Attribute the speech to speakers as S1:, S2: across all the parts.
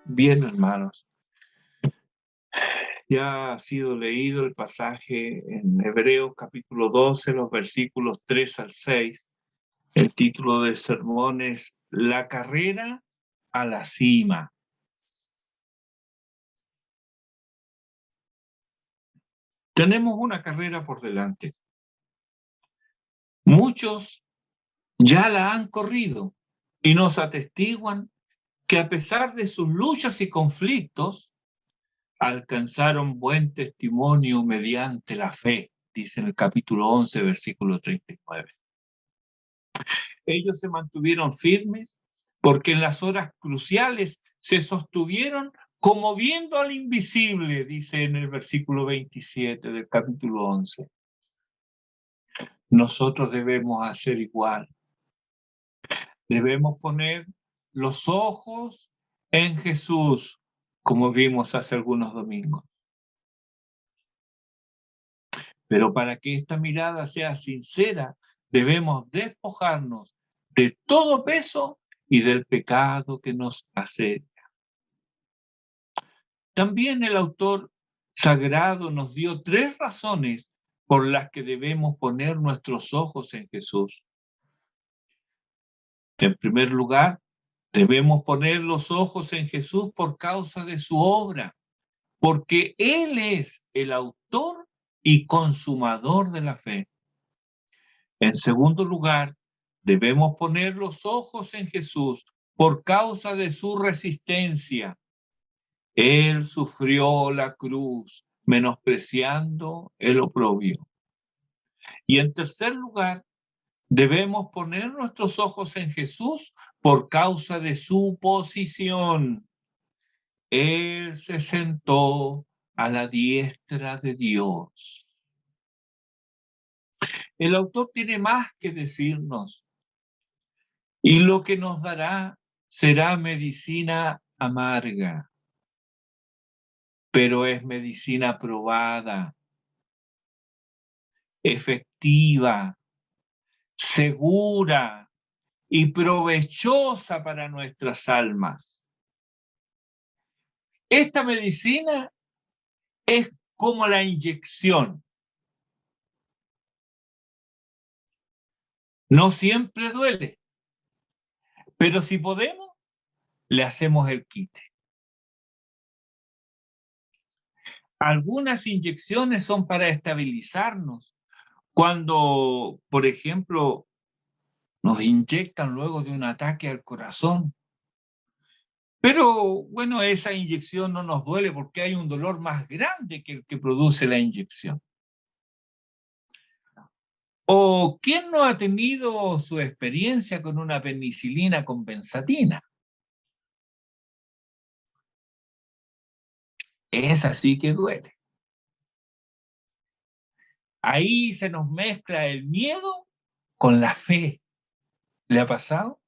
S1: Bien, hermanos, ya ha sido leído el pasaje en Hebreos capítulo 12, los versículos 3 al 6. El título del sermón es La carrera a la cima. Tenemos una carrera por delante. Muchos ya la han corrido y nos atestiguan que a pesar de sus luchas y conflictos, alcanzaron buen testimonio mediante la fe, dice en el capítulo 11, versículo 39. Ellos se mantuvieron firmes porque en las horas cruciales se sostuvieron como viendo al invisible, dice en el versículo 27 del capítulo 11. Nosotros debemos hacer igual. Debemos poner los ojos en Jesús, como vimos hace algunos domingos. Pero para que esta mirada sea sincera, debemos despojarnos de todo peso y del pecado que nos asedia. También el autor sagrado nos dio 3 razones por las que debemos poner nuestros ojos en Jesús. En primer lugar, debemos poner los ojos en Jesús por causa de su obra, porque Él es el autor y consumador de la fe. En segundo lugar, debemos poner los ojos en Jesús por causa de su resistencia. Él sufrió la cruz, menospreciando el oprobio. Y en tercer lugar, debemos poner nuestros ojos en Jesús por causa de su posición. Él se sentó a la diestra de Dios. El autor tiene más que decirnos, y lo que nos dará será medicina amarga, pero es medicina probada, efectiva, segura y provechosa para nuestras almas. Esta medicina es como la inyección. No siempre duele, pero si podemos, le hacemos el quite. Algunas inyecciones son para estabilizarnos. Cuando, por ejemplo, nos inyectan luego de un ataque al corazón. Pero bueno, esa inyección no nos duele porque hay un dolor más grande que el que produce la inyección. ¿O quién no ha tenido su experiencia con una penicilina con benzatina? Es así que duele. Ahí se nos mezcla el miedo con la fe. ¿Le ha pasado?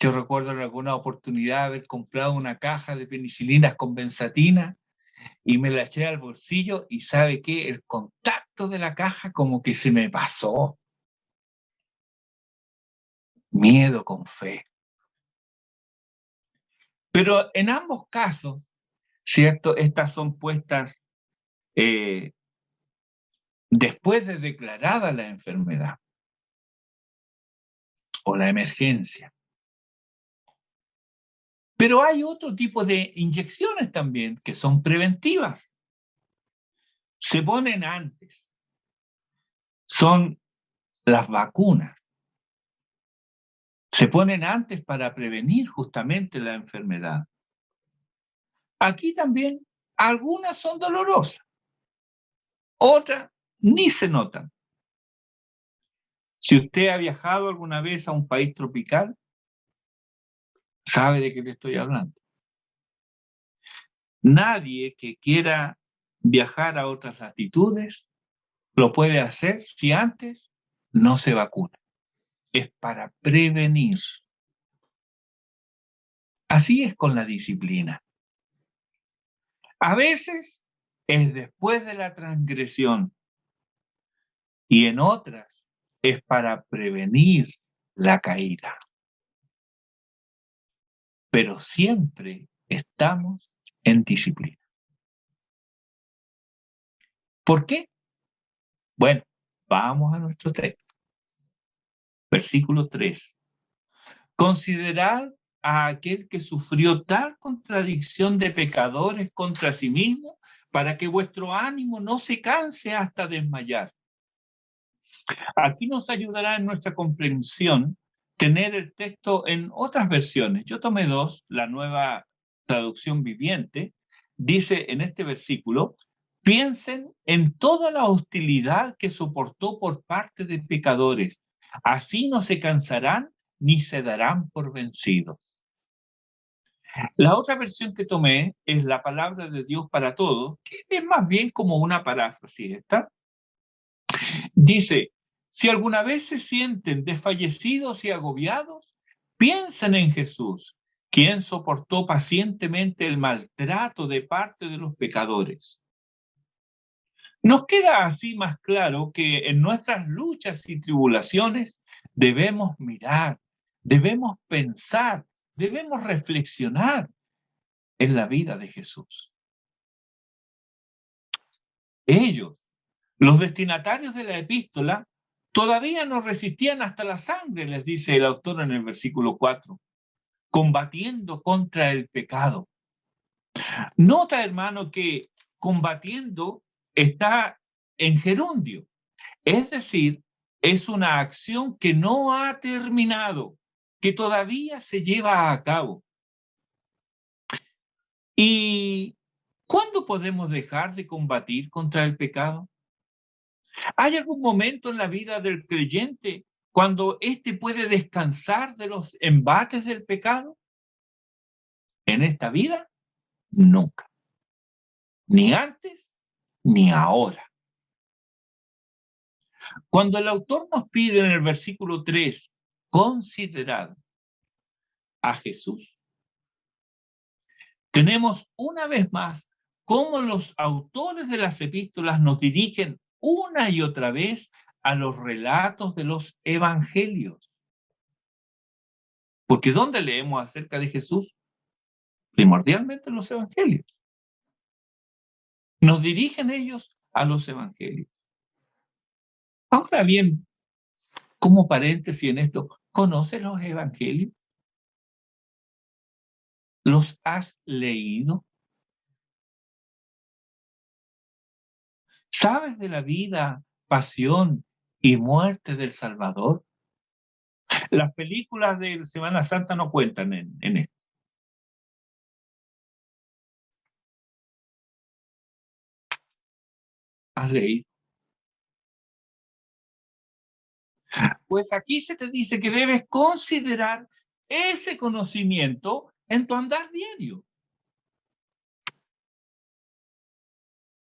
S1: Yo recuerdo en alguna oportunidad haber comprado una caja de penicilinas con benzatina y me la eché al bolsillo y ¿sabe qué? El contacto de la caja como que se me pasó. Miedo con fe. Pero en ambos casos, ¿cierto? Estas son puestas después de declarada la enfermedad o la emergencia. Pero hay otro tipo de inyecciones también que son preventivas. Se ponen antes. Son las vacunas. Se ponen antes para prevenir justamente la enfermedad. Aquí también algunas son dolorosas, otras ni se notan. Si usted ha viajado alguna vez a un país tropical, sabe de qué le estoy hablando. Nadie que quiera viajar a otras latitudes lo puede hacer si antes no se vacuna. Es para prevenir. Así es con la disciplina. A veces es después de la transgresión y en otras es para prevenir la caída. pero siempre estamos en disciplina. ¿Por qué? Bueno, vamos a nuestro texto. Versículo 3. Considerad a aquel que sufrió tal contradicción de pecadores contra sí mismo, para que vuestro ánimo no se canse hasta desmayar. Aquí nos ayudará en nuestra comprensión tener el texto en otras versiones. Yo tomé dos, la Nueva Traducción Viviente. Dice en este versículo: piensen en toda la hostilidad que soportó por parte de pecadores. Así no se cansarán ni se darán por vencidos. La otra versión que tomé es la Palabra de Dios para Todos, que es más bien como una paráfrasis. ¿Está? Dice: si alguna vez se sienten desfallecidos y agobiados, piensen en Jesús, quien soportó pacientemente el maltrato de parte de los pecadores. Nos queda así más claro que en nuestras luchas y tribulaciones debemos mirar, debemos pensar, debemos reflexionar en la vida de Jesús. Ellos, los destinatarios de la epístola, todavía no resistían hasta la sangre, les dice el autor en el versículo 4, combatiendo contra el pecado. Nota, hermano, que combatiendo está en gerundio, es decir, es una acción que no ha terminado, que todavía se lleva a cabo. ¿Y cuándo podemos dejar de combatir contra el pecado? ¿Hay algún momento en la vida del creyente cuando éste puede descansar de los embates del pecado? En esta vida, nunca. Ni antes, ni ahora. Cuando el autor nos pide en el versículo 3, considerad a Jesús, tenemos una vez más cómo los autores de las epístolas nos dirigen una y otra vez a los relatos de los evangelios. Porque ¿dónde leemos acerca de Jesús? Primordialmente en los evangelios. Nos dirigen ellos a los evangelios. Ahora bien, como paréntesis en esto, ¿conoces los evangelios? ¿Los has leído? ¿Sabes de la vida, pasión y muerte del Salvador? Las películas de Semana Santa no cuentan en esto. ¿Has leído? Pues aquí se te dice que debes considerar ese conocimiento en tu andar diario.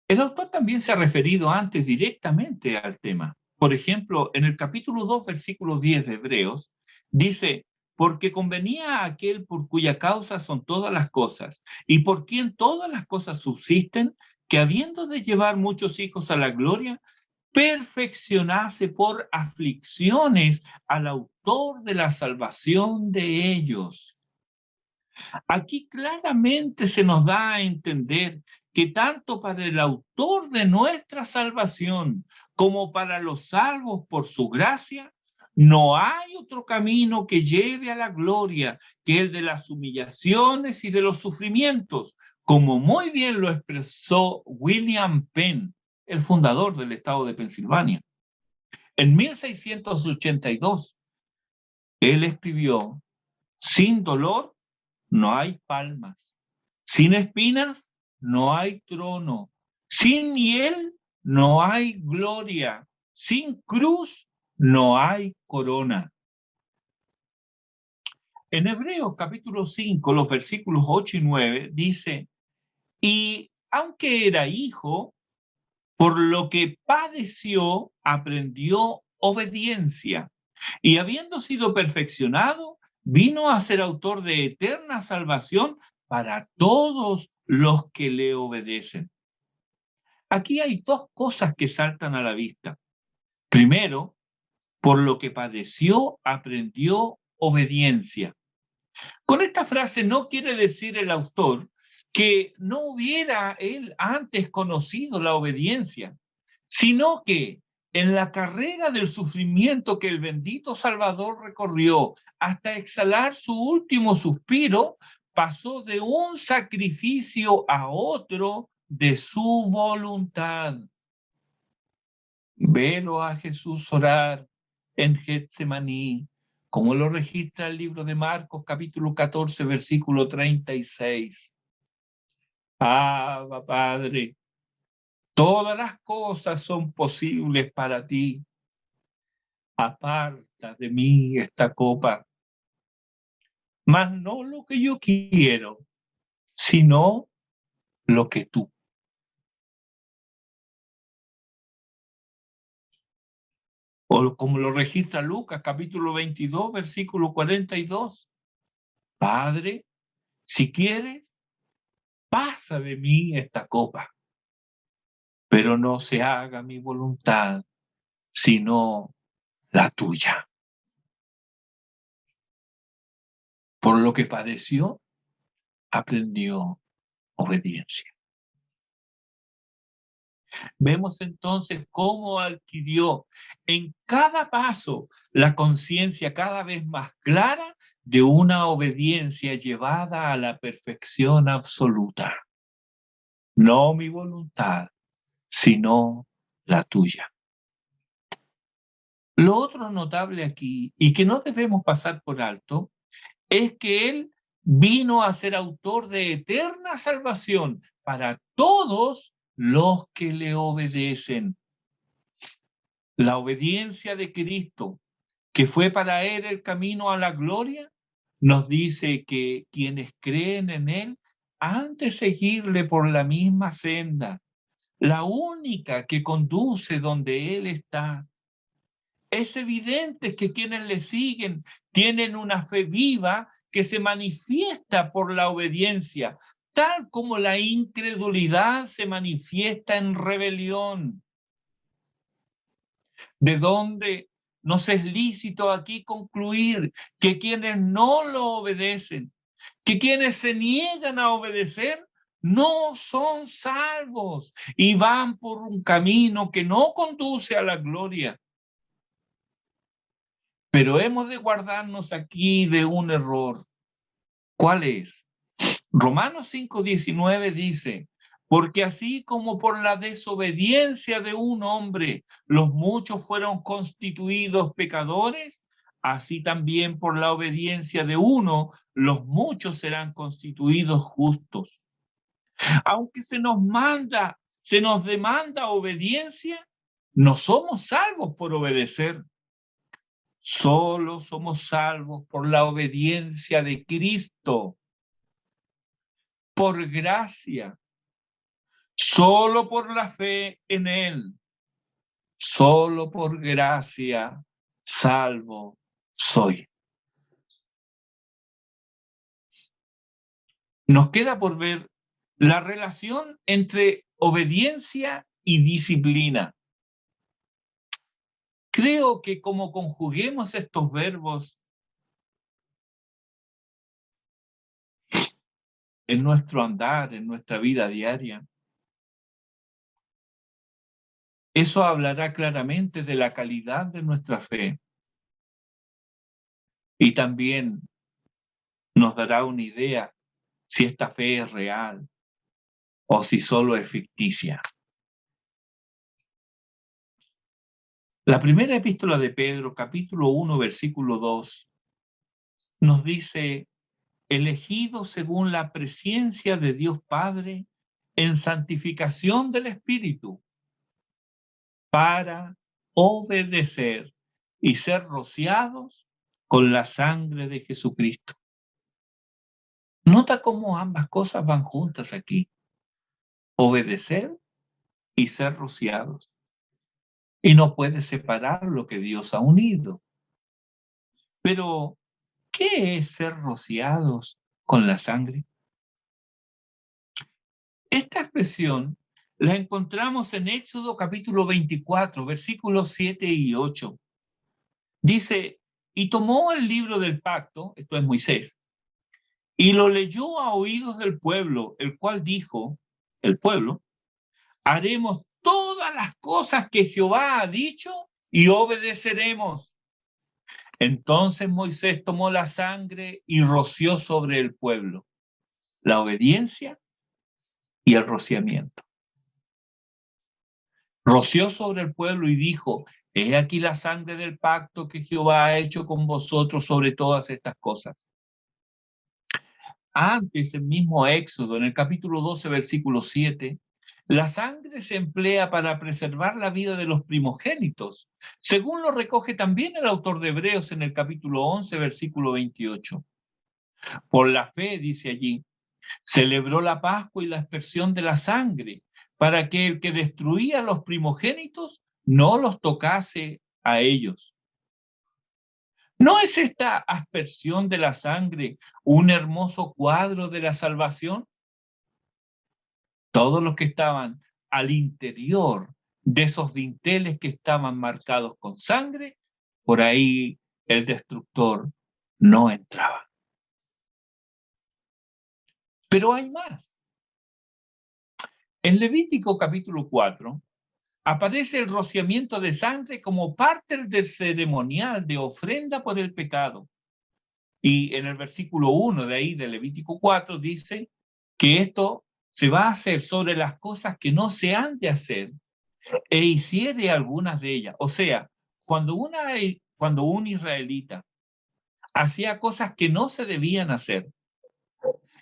S1: El autor también se ha referido antes directamente al tema. Por ejemplo, en el capítulo 2, versículo 10 de Hebreos, dice: porque convenía a aquel por cuya causa son todas las cosas, y por quien todas las cosas subsisten, que habiendo de llevar muchos hijos a la gloria, perfeccionase por aflicciones al autor de la salvación de ellos. Aquí claramente se nos da a entender que tanto para el autor de nuestra salvación como para los salvos por su gracia, no hay otro camino que lleve a la gloria que el de las humillaciones y de los sufrimientos, como muy bien lo expresó William Penn, el fundador del estado de Pensilvania. En 1682, él escribió: sin dolor no hay palmas, sin espinas no hay trono, sin miel no hay gloria, sin cruz no hay corona. En Hebreos capítulo 5, los versículos 8 y 9 dice: y aunque era hijo, por lo que padeció, aprendió obediencia, y habiendo sido perfeccionado, vino a ser autor de eterna salvación para todos los que le obedecen. Aquí hay dos cosas que saltan a la vista. Primero, por lo que padeció, aprendió obediencia. Con esta frase no quiere decir el autor que no hubiera él antes conocido la obediencia, sino que en la carrera del sufrimiento que el bendito Salvador recorrió hasta exhalar su último suspiro, pasó de un sacrificio a otro de su voluntad. Velo a Jesús orar en Getsemaní, como lo registra el libro de Marcos, capítulo 14, versículo 36. Abba, Padre, todas las cosas son posibles para ti. Aparta de mí esta copa, mas no lo que yo quiero, sino lo que tú. O como lo registra Lucas, capítulo 22, versículo 42. Padre, si quieres, pasa de mí esta copa, pero no se haga mi voluntad, sino la tuya. Por lo que padeció, aprendió obediencia. Vemos entonces cómo adquirió en cada paso la conciencia cada vez más clara de una obediencia llevada a la perfección absoluta. No mi voluntad, sino la tuya. Lo otro notable aquí, y que no debemos pasar por alto, es que Él vino a ser autor de eterna salvación para todos los que le obedecen. La obediencia de Cristo, que fue para Él el camino a la gloria, nos dice que quienes creen en Él han de seguirle por la misma senda, la única que conduce donde Él está. Es evidente que quienes le siguen tienen una fe viva que se manifiesta por la obediencia, tal como la incredulidad se manifiesta en rebelión. De donde nos es lícito aquí concluir que quienes no lo obedecen, que quienes se niegan a obedecer, no son salvos y van por un camino que no conduce a la gloria. Pero hemos de guardarnos aquí de un error. ¿Cuál es? Romanos 5:19 dice, porque así como por la desobediencia de un hombre los muchos fueron constituidos pecadores, así también por la obediencia de uno los muchos serán constituidos justos. Aunque se nos demanda obediencia, no somos salvos por obedecer. Solo somos salvos por la obediencia de Cristo, por gracia, solo por la fe en Él, solo por gracia salvo soy. Nos queda por ver la relación entre obediencia y disciplina. Creo que como conjuguemos estos verbos en nuestro andar, en nuestra vida diaria, eso hablará claramente de la calidad de nuestra fe y también nos dará una idea si esta fe es real o si solo es ficticia. La primera epístola de Pedro, capítulo 1, versículo 2, nos dice, elegido según la presciencia de Dios Padre en santificación del Espíritu, para obedecer y ser rociados con la sangre de Jesucristo. Nota cómo ambas cosas van juntas aquí. Obedecer y ser rociados. Y no puedes separar lo que Dios ha unido. Pero, ¿qué es ser rociados con la sangre? Esta expresión la encontramos en Éxodo capítulo 24, versículos 7 y 8. Dice, y tomó el libro del pacto, esto es Moisés, y lo leyó a oídos del pueblo, el cual dijo, el pueblo, haremos todas las cosas que Jehová ha dicho y obedeceremos. Entonces Moisés tomó la sangre y roció sobre el pueblo, la obediencia y el rociamiento. Roció sobre el pueblo y dijo, he aquí la sangre del pacto que Jehová ha hecho con vosotros sobre todas estas cosas. Antes, el mismo Éxodo, en el capítulo 12, versículo 7, la sangre se emplea para preservar la vida de los primogénitos, según lo recoge también el autor de Hebreos en el capítulo 11, versículo 28. Por la fe, dice allí, celebró la Pascua y la aspersión de la sangre, para que el que destruía a los primogénitos no los tocase a ellos. ¿No es esta aspersión de la sangre un hermoso cuadro de la salvación? Todos los que estaban al interior de esos dinteles que estaban marcados con sangre, por ahí el destructor no entraba. Pero hay más. En Levítico capítulo 4 aparece el rociamiento de sangre como parte del ceremonial de ofrenda por el pecado. Y en el versículo 1 de ahí de Levítico 4 dice que esto se va a hacer sobre las cosas que no se han de hacer e hiciere algunas de ellas. O sea, cuando un israelita hacía cosas que no se debían hacer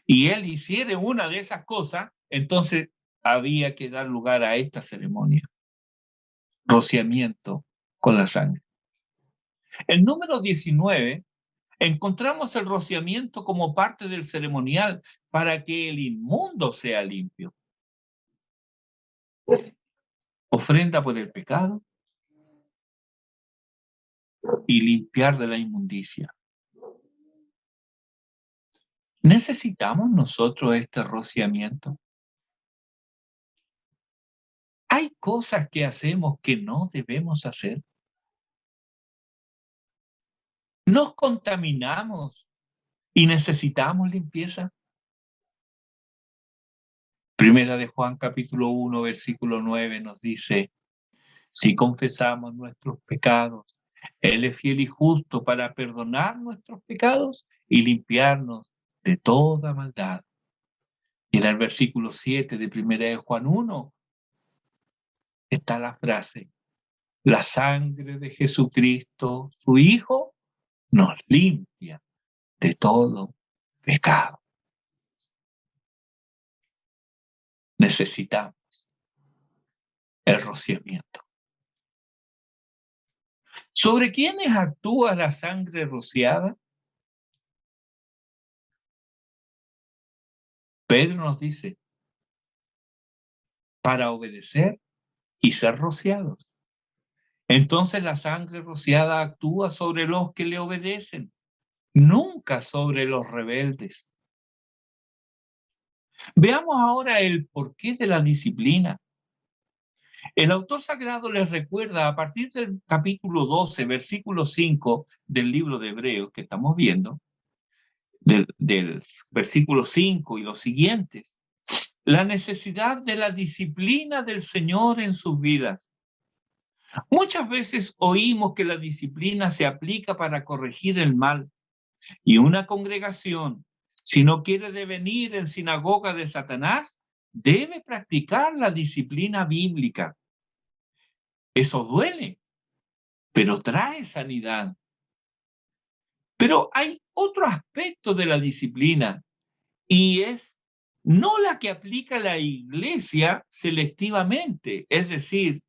S1: y él hiciere una de esas cosas, entonces había que dar lugar a esta ceremonia, rociamiento con la sangre. El número 19 encontramos el rociamiento como parte del ceremonial para que el inmundo sea limpio. Ofrenda por el pecado y limpiar de la inmundicia. ¿Necesitamos nosotros este rociamiento? ¿Hay cosas que hacemos que no debemos hacer? ¿Nos contaminamos y necesitamos limpieza? Primera de Juan capítulo 1, versículo 9 nos dice, si confesamos nuestros pecados, Él es fiel y justo para perdonar nuestros pecados y limpiarnos de toda maldad. Y en el versículo 7 de Primera de Juan 1 está la frase, la sangre de Jesucristo, su Hijo, nos limpia de todo pecado. Necesitamos el rociamiento. ¿Sobre quiénes actúa la sangre rociada? Pedro nos dice, para obedecer y ser rociados. Entonces la sangre rociada actúa sobre los que le obedecen, nunca sobre los rebeldes. Veamos ahora el porqué de la disciplina. El autor sagrado les recuerda a partir del capítulo 12, versículo 5 del libro de Hebreos que estamos viendo, del versículo 5 y los siguientes, la necesidad de la disciplina del Señor en sus vidas. Muchas veces oímos que la disciplina se aplica para corregir el mal y una congregación, si no quiere devenir en sinagoga de Satanás, debe practicar la disciplina bíblica. Eso duele, pero trae sanidad. Pero hay otro aspecto de la disciplina y es no la que aplica la iglesia selectivamente, es decir,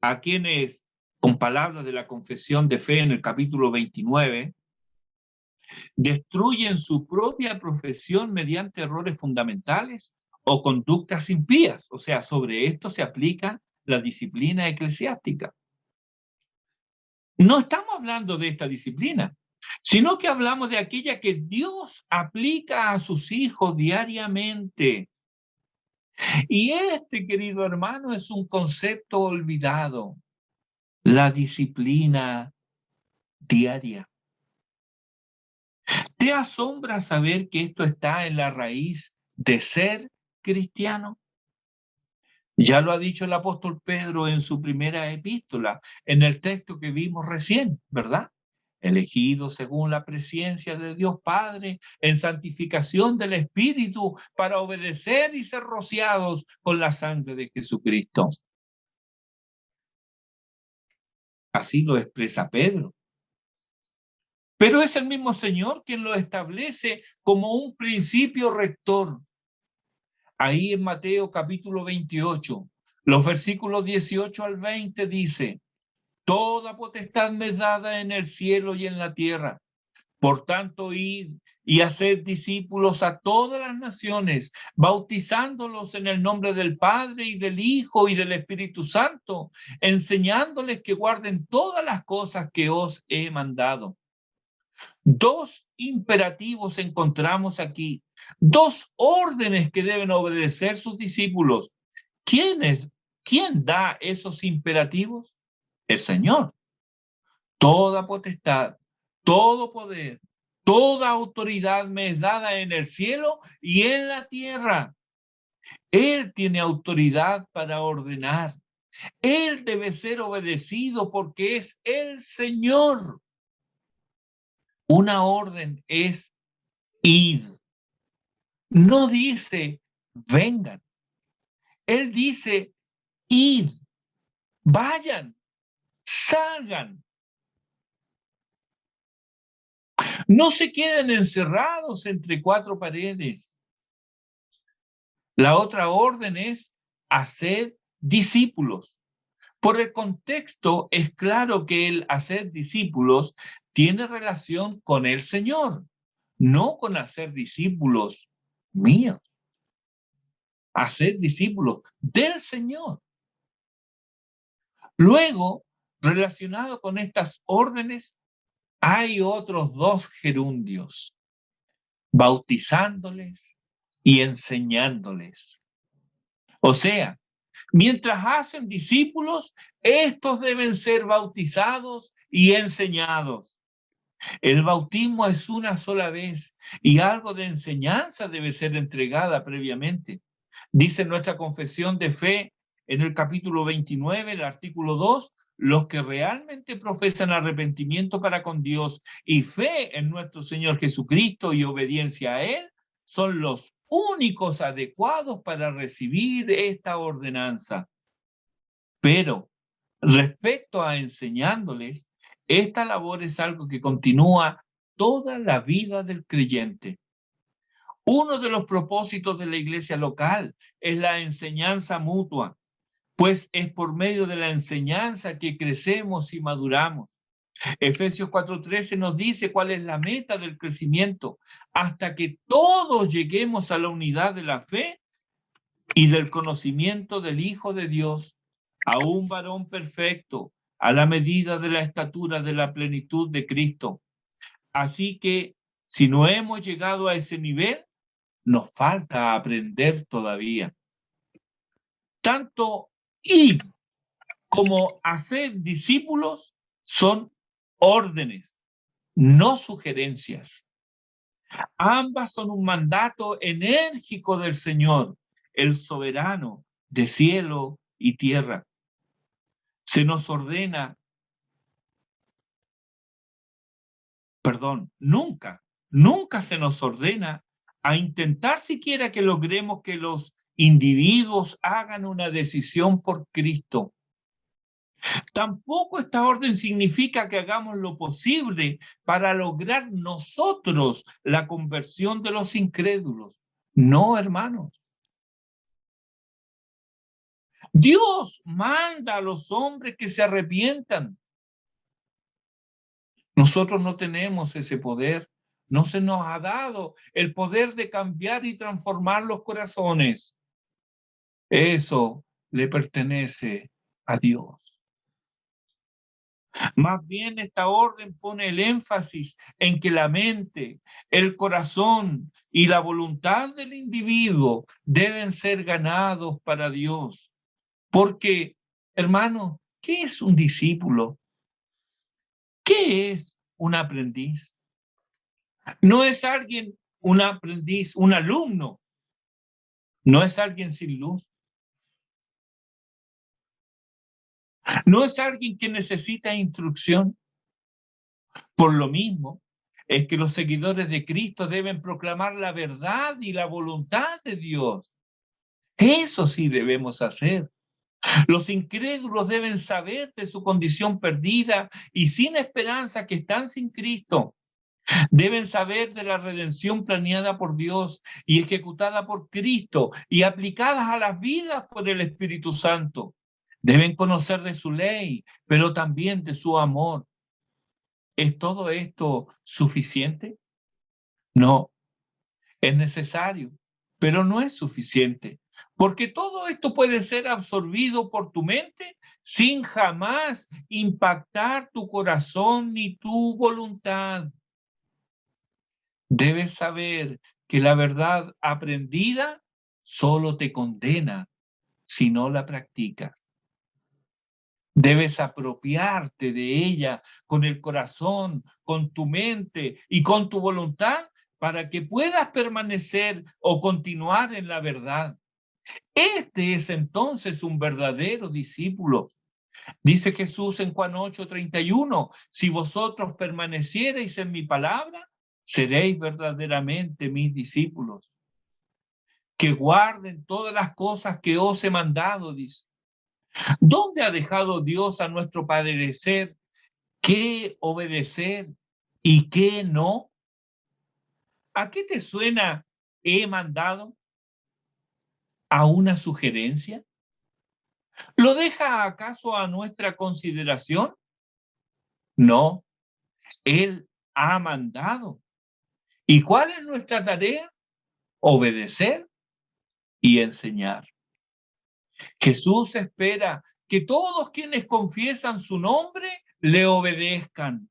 S1: a quienes, con palabras de la confesión de fe en el capítulo 29, destruyen su propia profesión mediante errores fundamentales o conductas impías. O sea, sobre esto se aplica la disciplina eclesiástica. No estamos hablando de esta disciplina, sino que hablamos de aquella que Dios aplica a sus hijos diariamente. Y este, querido hermano, es un concepto olvidado, la disciplina diaria. ¿Te asombra saber que esto está en la raíz de ser cristiano? Ya lo ha dicho el apóstol Pedro en su primera epístola, en el texto que vimos recién, ¿verdad? Elegidos según la presencia de Dios Padre, en santificación del Espíritu, para obedecer y ser rociados con la sangre de Jesucristo. Así lo expresa Pedro. Pero es el mismo Señor quien lo establece como un principio rector. Ahí en Mateo capítulo 28, los versículos 18 al 20 dice: toda potestad me es dada en el cielo y en la tierra. Por tanto, id y haced discípulos a todas las naciones, bautizándolos en el nombre del Padre y del Hijo y del Espíritu Santo, enseñándoles que guarden todas las cosas que os he mandado. Dos imperativos encontramos aquí, dos órdenes que deben obedecer sus discípulos. ¿Quién da esos imperativos? El Señor. Toda potestad, todo poder, toda autoridad me es dada en el cielo y en la tierra. Él tiene autoridad para ordenar. Él debe ser obedecido porque es el Señor. Una orden es ir. No dice vengan. Él dice id, vayan, salgan. No se queden encerrados entre cuatro paredes. La otra orden es hacer discípulos. Por el contexto es claro que el hacer discípulos tiene relación con el Señor, no con hacer discípulos míos. Hacer discípulos del Señor. Luego, relacionado con estas órdenes, hay otros dos gerundios: bautizándoles y enseñándoles. O sea, mientras hacen discípulos, estos deben ser bautizados y enseñados. El bautismo es una sola vez y algo de enseñanza debe ser entregada previamente. Dice nuestra confesión de fe en el capítulo 29, el artículo 2, los que realmente profesan arrepentimiento para con Dios y fe en nuestro Señor Jesucristo y obediencia a Él, son los únicos adecuados para recibir esta ordenanza. Pero respecto a enseñándoles, esta labor es algo que continúa toda la vida del creyente. Uno de los propósitos de la iglesia local es la enseñanza mutua, pues es por medio de la enseñanza que crecemos y maduramos. Efesios 4:13 nos dice cuál es la meta del crecimiento, hasta que todos lleguemos a la unidad de la fe y del conocimiento del Hijo de Dios, a un varón perfecto, a la medida de la estatura de la plenitud de Cristo. Así que si no hemos llegado a ese nivel, nos falta aprender todavía. Tanto ir como hacer discípulos son órdenes, no sugerencias. Ambas son un mandato enérgico del Señor, el soberano de cielo y tierra. Se nos ordena, nunca se nos ordena a intentar siquiera que logremos que los individuos hagan una decisión por Cristo. Tampoco esta orden significa que hagamos lo posible para lograr nosotros la conversión de los incrédulos. No, hermanos. Dios manda a los hombres que se arrepientan. Nosotros no tenemos ese poder. No se nos ha dado el poder de cambiar y transformar los corazones. Eso le pertenece a Dios. Más bien esta orden pone el énfasis en que la mente, el corazón y la voluntad del individuo deben ser ganados para Dios. Porque, hermano, ¿qué es un discípulo? ¿Qué es un aprendiz? No es alguien, un aprendiz, un alumno. No es alguien sin luz. No es alguien que necesita instrucción. Por lo mismo, es que los seguidores de Cristo deben proclamar la verdad y la voluntad de Dios. Eso sí debemos hacer. Los incrédulos deben saber de su condición perdida y sin esperanza que están sin Cristo. Deben saber de la redención planeada por Dios y ejecutada por Cristo y aplicadas a las vidas por el Espíritu Santo. Deben conocer de su ley, pero también de su amor. ¿Es todo esto suficiente? No, es necesario, pero no es suficiente, porque todo esto puede ser absorbido por tu mente sin jamás impactar tu corazón ni tu voluntad. Debes saber que la verdad aprendida solo te condena si no la practicas. Debes apropiarte de ella con el corazón, con tu mente y con tu voluntad para que puedas permanecer o continuar en la verdad. Este es entonces un verdadero discípulo. Dice Jesús en Juan 8:31, si vosotros permaneciereis en mi palabra, seréis verdaderamente mis discípulos, que guarden todas las cosas que os he mandado, dice. ¿Dónde ha dejado Dios a nuestro padecer qué obedecer y qué no? ¿A qué te suena he mandado? ¿A una sugerencia? ¿Lo deja acaso a nuestra consideración? No, Él ha mandado. ¿Y cuál es nuestra tarea? Obedecer y enseñar. Jesús espera que todos quienes confiesan su nombre le obedezcan.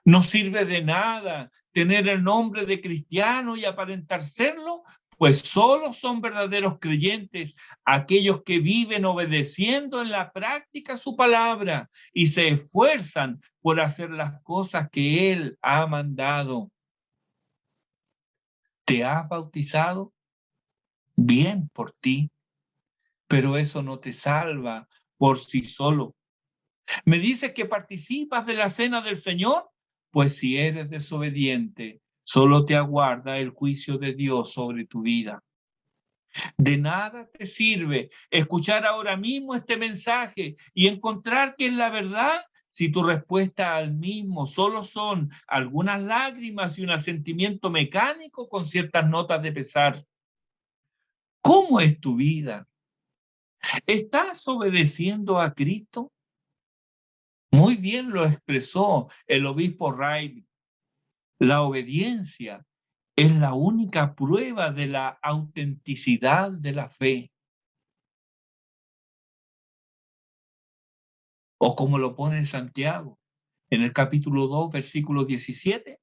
S1: No sirve de nada tener el nombre de cristiano y aparentar serlo, pues solo son verdaderos creyentes aquellos que viven obedeciendo en la práctica su palabra y se esfuerzan por hacer las cosas que Él ha mandado. ¿Te has bautizado? Bien por ti, pero eso no te salva por sí solo. ¿Me dices que participas de la cena del Señor? Pues si eres desobediente, solo te aguarda el juicio de Dios sobre tu vida. De nada te sirve escuchar ahora mismo este mensaje y encontrar que es la verdad si tu respuesta al mismo solo son algunas lágrimas y un asentimiento mecánico con ciertas notas de pesar. ¿Cómo es tu vida? ¿Estás obedeciendo a Cristo? Muy bien lo expresó el obispo Riley. La obediencia es la única prueba de la autenticidad de la fe. O como lo pone Santiago en el capítulo 2, versículo 17,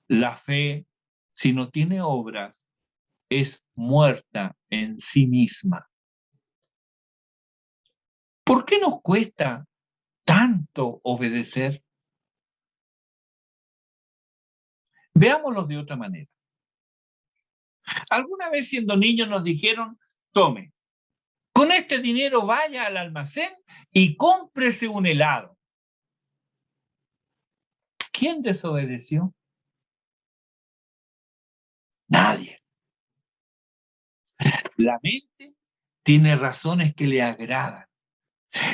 S1: la fe, si no tiene obras, es muerta en sí misma. ¿Por qué nos cuesta tanto obedecer? Veámoslo de otra manera. Alguna vez siendo niños nos dijeron, tome, con este dinero vaya al almacén y cómprese un helado. ¿Quién desobedeció? Nadie. La mente tiene razones que le agradan.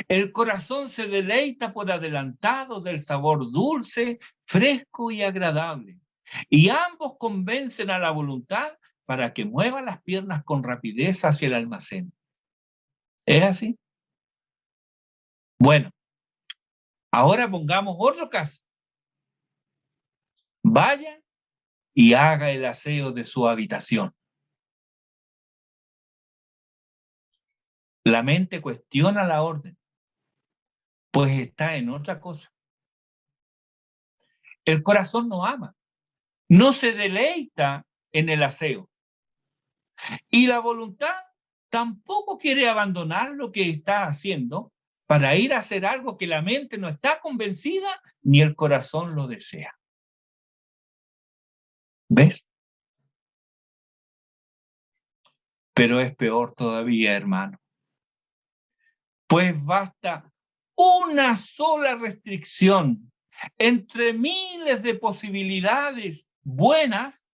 S1: El corazón se deleita por adelantado del sabor dulce, fresco y agradable. Y ambos convencen a la voluntad para que mueva las piernas con rapidez hacia el almacén. ¿Es así? Bueno, ahora pongamos otro caso. Vaya y haga el aseo de su habitación. La mente cuestiona la orden, pues está en otra cosa. El corazón no ama, no se deleita en el aseo. Y la voluntad tampoco quiere abandonar lo que está haciendo para ir a hacer algo que la mente no está convencida ni el corazón lo desea. ¿Ves? Pero es peor todavía, hermano. Pues basta una sola restricción entre miles de posibilidades buenas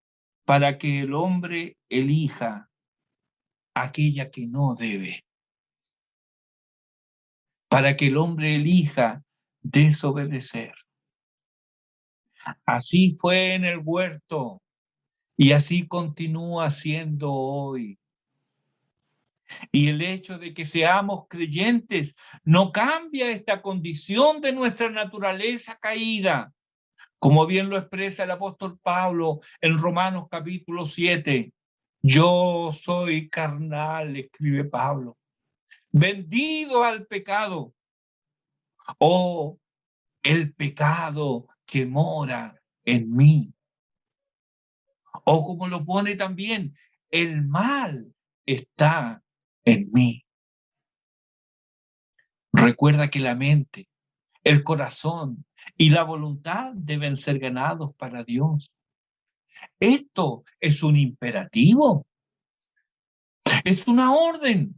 S1: para que el hombre elija aquella que no debe, para que el hombre elija desobedecer. Así fue en el huerto y así continúa siendo hoy. Y el hecho de que seamos creyentes no cambia esta condición de nuestra naturaleza caída, como bien lo expresa el apóstol Pablo en Romanos capítulo 7. Yo soy carnal, escribe Pablo, vendido al pecado. Oh, el pecado que mora en mí. O como lo pone también, el mal está en mí. Recuerda que la mente, el corazón y la voluntad deben ser ganados para Dios. Esto es un imperativo, es una orden.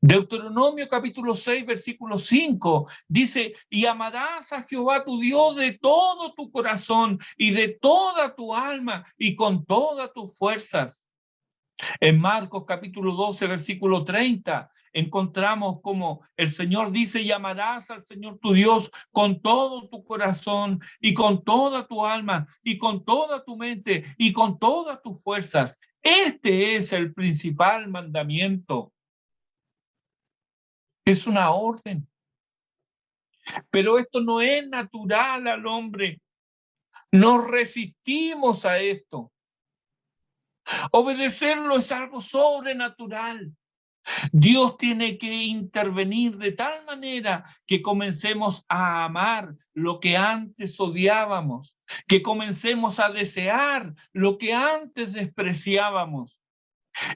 S1: Deuteronomio capítulo 6, versículo 5 dice, y amarás a Jehová tu Dios de todo tu corazón y de toda tu alma y con todas tus fuerzas. En Marcos capítulo 12, versículo 30, encontramos como el Señor dice, y amarás al Señor tu Dios con todo tu corazón y con toda tu alma y con toda tu mente y con todas tus fuerzas. Este es el principal mandamiento. Es una orden. Pero esto no es natural al hombre. Nos resistimos a esto. Obedecerlo es algo sobrenatural. Dios tiene que intervenir de tal manera que comencemos a amar lo que antes odiábamos, que comencemos a desear lo que antes despreciábamos.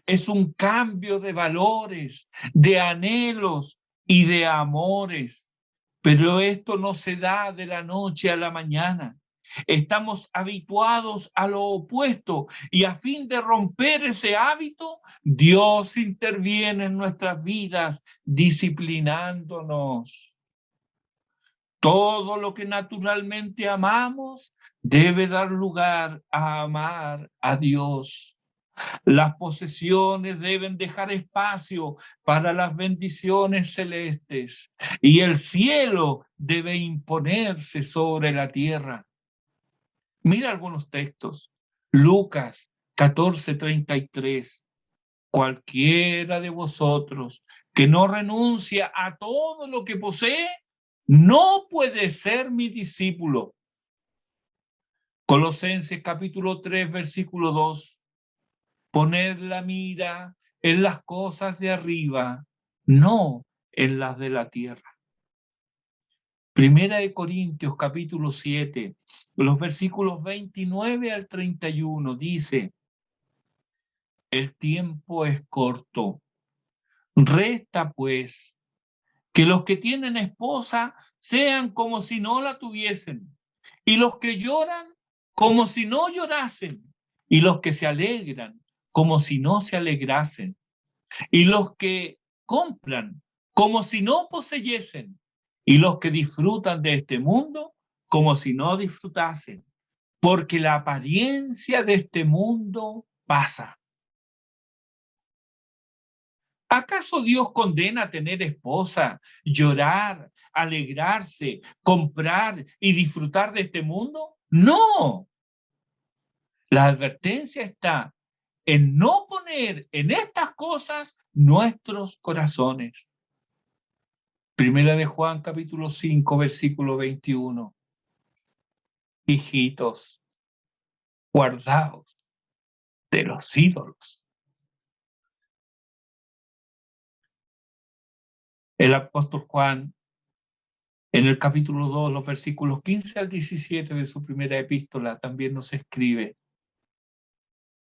S1: Es un cambio de valores, de anhelos y de amores. Pero esto no se da de la noche a la mañana. Estamos habituados a lo opuesto y a fin de romper ese hábito, Dios interviene en nuestras vidas disciplinándonos. Todo lo que naturalmente amamos debe dar lugar a amar a Dios. Las posesiones deben dejar espacio para las bendiciones celestes y el cielo debe imponerse sobre la tierra. Mira algunos textos. Lucas 14:33. Cualquiera de vosotros que no renuncia a todo lo que posee, no puede ser mi discípulo. Colosenses capítulo 3, versículo 2. Poned la mira en las cosas de arriba, no en las de la tierra. Primera de Corintios capítulo 7, los versículos 29 al 31 dice, el tiempo es corto. Resta pues que los que tienen esposa sean como si no la tuviesen, y los que lloran como si no llorasen, y los que se alegran como si no se alegrasen, y los que compran como si no poseyesen, y los que disfrutan de este mundo como si no disfrutasen, porque la apariencia de este mundo pasa. ¿Acaso Dios condena a tener esposa, llorar, alegrarse, comprar y disfrutar de este mundo? No. La advertencia está en no poner en estas cosas nuestros corazones. Primera de Juan, capítulo 5, versículo 21. Hijitos, guardaos de los ídolos. El apóstol Juan, en el capítulo 2, los versículos 15 al 17 de su primera epístola, también nos escribe,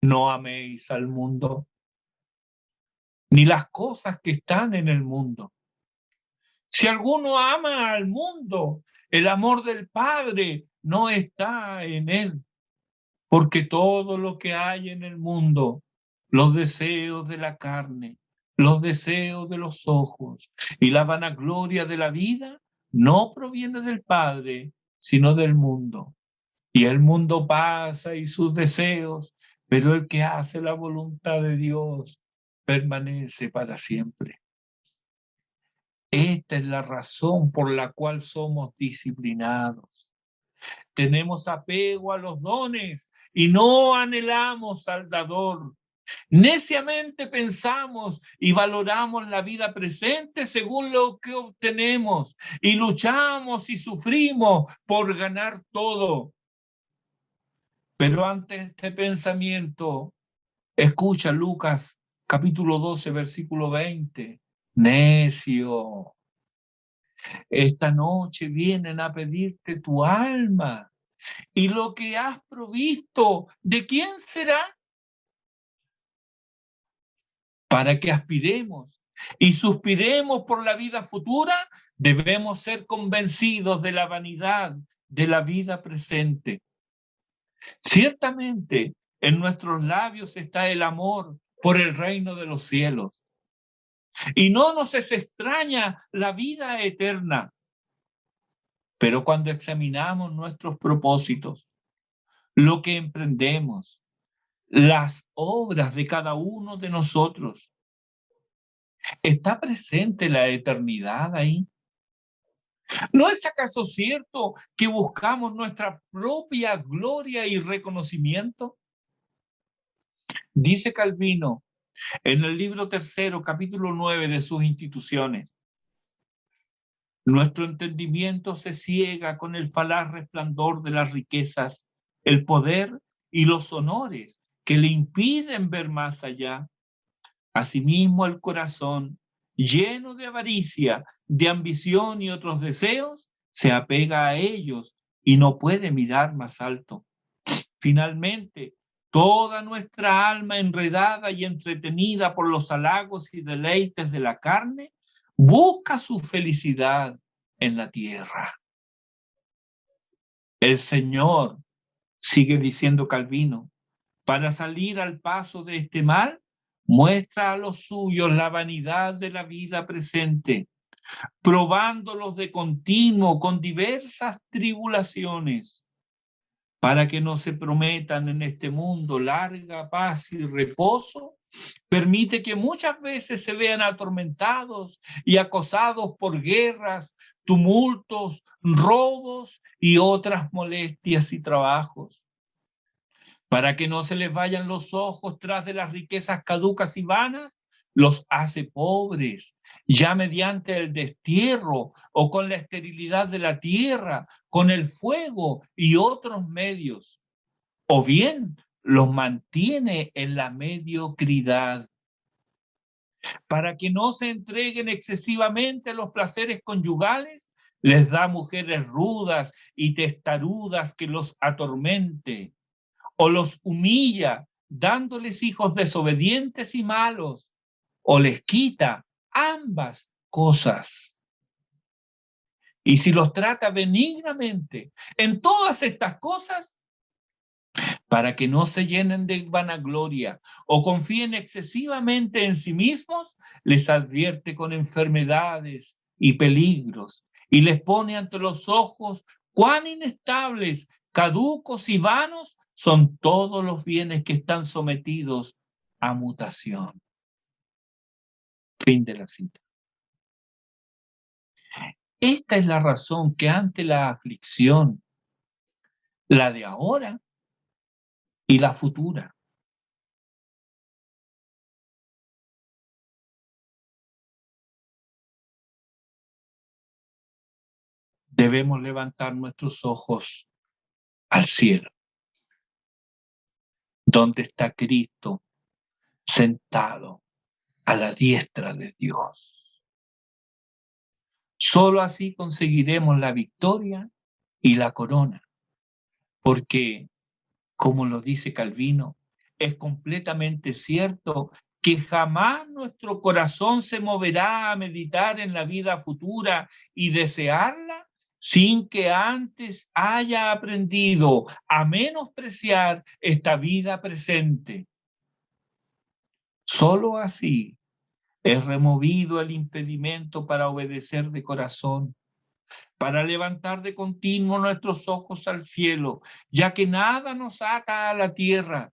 S1: no améis al mundo, ni las cosas que están en el mundo. Si alguno ama al mundo, el amor del Padre no está en él. porque todo lo que hay en el mundo, los deseos de la carne, los deseos de los ojos y la vanagloria de la vida, no proviene del Padre, sino del mundo. Y el mundo pasa y sus deseos, pero el que hace la voluntad de Dios permanece para siempre. Esta es la razón por la cual somos disciplinados. Tenemos apego a los dones y no anhelamos al dador. Neciamente pensamos y valoramos la vida presente según lo que obtenemos y luchamos y sufrimos por ganar todo. Pero ante este pensamiento, escucha Lucas capítulo 12, versículo 20. Necio, esta noche vienen a pedirte tu alma y lo que has provisto, ¿de quién será? Para que aspiremos y suspiremos por la vida futura, debemos ser convencidos de la vanidad de la vida presente. Ciertamente, en nuestros labios está el amor por el reino de los cielos. Y no nos es extraña la vida eterna. Pero cuando examinamos nuestros propósitos, lo que emprendemos, las obras de cada uno de nosotros, ¿está presente la eternidad ahí? ¿No es acaso cierto que buscamos nuestra propia gloria y reconocimiento? Dice Calvino en el libro tercero, capítulo 9 de sus Instituciones. Nuestro entendimiento se ciega con el falaz resplandor de las riquezas, el poder y los honores que le impiden ver más allá. Asimismo, el corazón, lleno de avaricia, de ambición y otros deseos, se apega a ellos y no puede mirar más alto. Finalmente, toda nuestra alma enredada y entretenida por los halagos y deleites de la carne, busca su felicidad en la tierra. El Señor, sigue diciendo Calvino, para salir al paso de este mal, muestra a los suyos la vanidad de la vida presente, probándolos de continuo con diversas tribulaciones, para que no se prometan en este mundo larga paz y reposo, permite que muchas veces se vean atormentados y acosados por guerras, tumultos, robos y otras molestias y trabajos. Para que no se les vayan los ojos tras de las riquezas caducas y vanas, los hace pobres, ya mediante el destierro o con la esterilidad de la tierra, con el fuego y otros medios. O bien los mantiene en la mediocridad, para que no se entreguen excesivamente a los placeres conyugales, les da mujeres rudas y testarudas que los atormente, o los humilla dándoles hijos desobedientes y malos, o les quita ambas cosas. Y si los trata benignamente en todas estas cosas, para que no se llenen de vanagloria o confíen excesivamente en sí mismos, les advierte con enfermedades y peligros y les pone ante los ojos cuán inestables, caducos y vanos son todos los bienes que están sometidos a mutación. Fin de la cita. Esta es la razón que ante la aflicción, la de ahora y la futura, debemos levantar nuestros ojos al cielo, donde está Cristo sentado a la diestra de Dios. Solo así conseguiremos la victoria y la corona, porque, como lo dice Calvino, es completamente cierto que jamás nuestro corazón se moverá a meditar en la vida futura y desearla sin que antes haya aprendido a menospreciar esta vida presente. Solo así es removido el impedimento para obedecer de corazón, para levantar de continuo nuestros ojos al cielo, ya que nada nos ata a la tierra,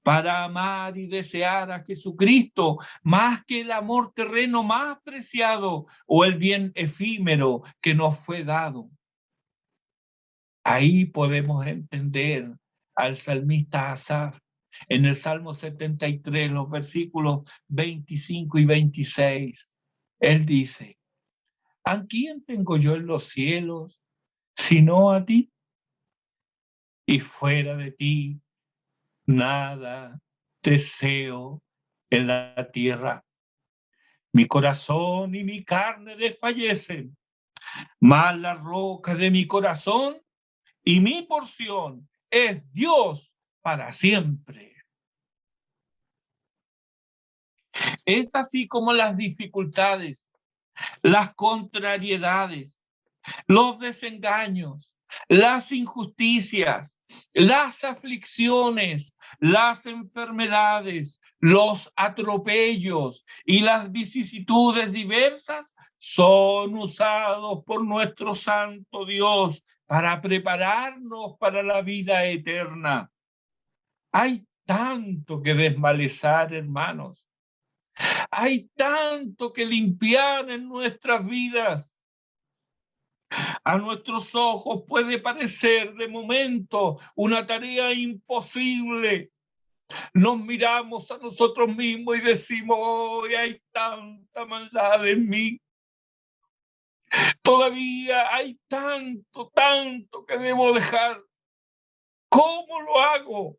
S1: para amar y desear a Jesucristo más que el amor terreno más preciado o el bien efímero que nos fue dado. Ahí podemos entender al salmista Asaf en el Salmo 73, los versículos 25 y 26. Él dice: ¿a quién tengo yo en los cielos sino a ti? Y fuera de ti nada deseo en la tierra. Mi corazón y mi carne desfallecen, mas la roca de mi corazón y mi porción es Dios para siempre. Es así como las dificultades, las contrariedades, los desengaños, las injusticias, las aflicciones, las enfermedades, los atropellos y las vicisitudes diversas son usados por nuestro Santo Dios para prepararnos para la vida eterna. Hay tanto que desmalezar, hermanos. Hay tanto que limpiar en nuestras vidas. A nuestros ojos puede parecer de momento una tarea imposible. Nos miramos a nosotros mismos y decimos: hoy hay tanta maldad en mí. Todavía hay tanto que debo dejar. ¿Cómo lo hago?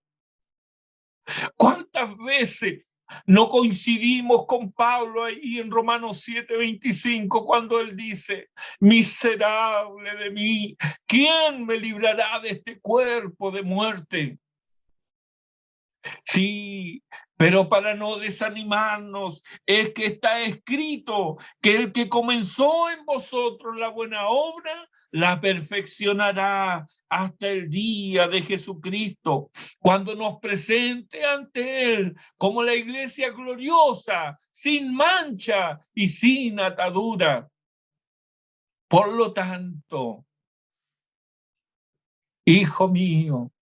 S1: ¿Cuántas veces no coincidimos con Pablo ahí en Romanos 7:25 cuando él dice: miserable de mí, ¿quién me librará de este cuerpo de muerte? Sí, pero para no desanimarnos, es que está escrito que el que comenzó en vosotros la buena obra, la perfeccionará hasta el día de Jesucristo, cuando nos presente ante Él como la iglesia gloriosa, sin mancha y sin atadura. Por lo tanto, hijo mío,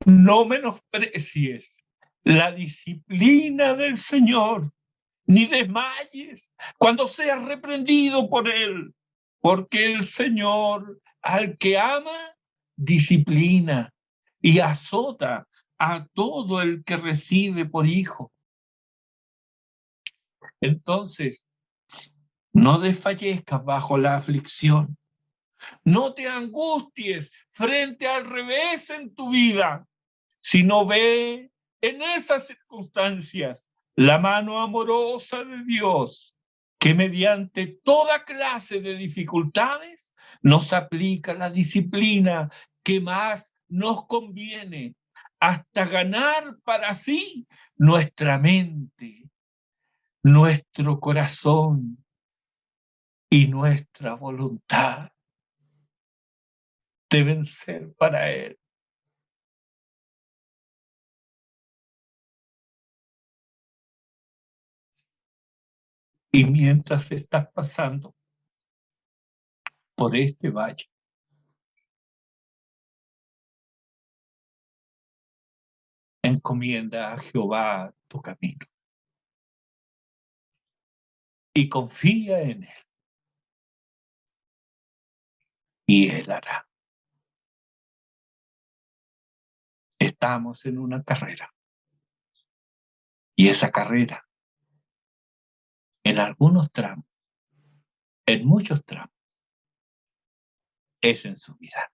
S1: no menosprecies la disciplina del Señor, ni desmayes cuando seas reprendido por Él, porque el Señor al que ama, disciplina y azota a todo el que recibe por hijo. Entonces, no desfallezcas bajo la aflicción, no te angusties frente al revés en tu vida, sino ve en esas circunstancias la mano amorosa de Dios, que mediante toda clase de dificultades nos aplica la disciplina que más nos conviene, hasta ganar para sí nuestra mente, nuestro corazón y nuestra voluntad. Deben ser para Él. Y mientras estás pasando por este valle, encomienda a Jehová tu camino y confía en Él, y Él hará. Estamos en una carrera, y esa carrera, en algunos tramos, en muchos tramos, es en su vida.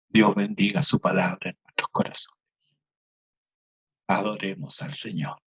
S1: Dios bendiga su palabra en nuestros corazones. Adoremos al Señor.